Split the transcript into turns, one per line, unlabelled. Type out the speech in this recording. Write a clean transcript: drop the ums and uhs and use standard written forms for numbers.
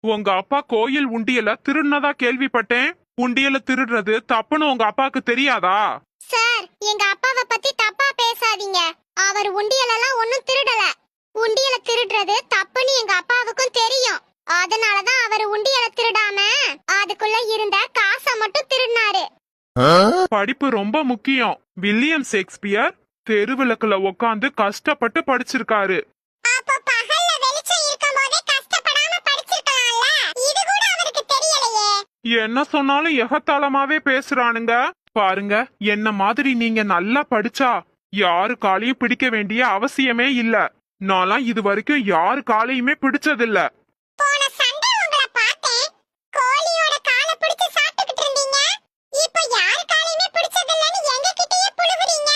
உங்க அப்பா கோயில் உண்டியல திருடினதா கேள்விப்பட்டேன். உண்டியல திருடுறது தப்புன்னு உங்க அப்பாக்கு தெரியாதா?
சார், எங்க அப்பாவை பத்தி தப்பா பேசாதீங்க. அவர் உண்டியலெல்லாம் ஒண்ணும் திருடல. உண்டியல திருடுறது தப்புன்னு எங்க அப்பாவுக்கும் தெரியும். அதனாலதான் அவர் உண்டியல திருடாம அதுக்குள்ள இருந்த காசை மட்டும் திருடினாரு.
படிப்பு ரொம்ப முக்கியம். வில்லியம் ஷேக்ஸ்பியர் தெருவிளக்குல உட்காந்து கஷ்டப்பட்டு படிச்சிருக்காரு.
அப்ப பகல்ல வெளிச்சம் இருக்கும்போதே கஷ்டப்படாம படிச்சிருக்கலாம்ல. இது கூட அவருக்கு தெரியலையே.
என்ன சொன்னாலும் எகத்தாளமாவே பேசுறானுங்க. பாருங்க, என்ன மாதிரி நீங்க நல்லா படிச்சா யாரு காலையும் பிடிக்க வேண்டிய அவசியமே இல்ல. நான்லாம் இது வரைக்கும் யாரு காலையுமே பிடிச்சதில்ல.
போன சண்டே உங்களை பார்த்தேன். கோழியோட காலை பிடிச்சு சாப்பிட்டுக்கிட்டு இருந்தீங்க. இப்போ யாரு காலையுமே பிடிச்சதில்லன்னு எங்க கிட்டயே புழுவுறீங்க.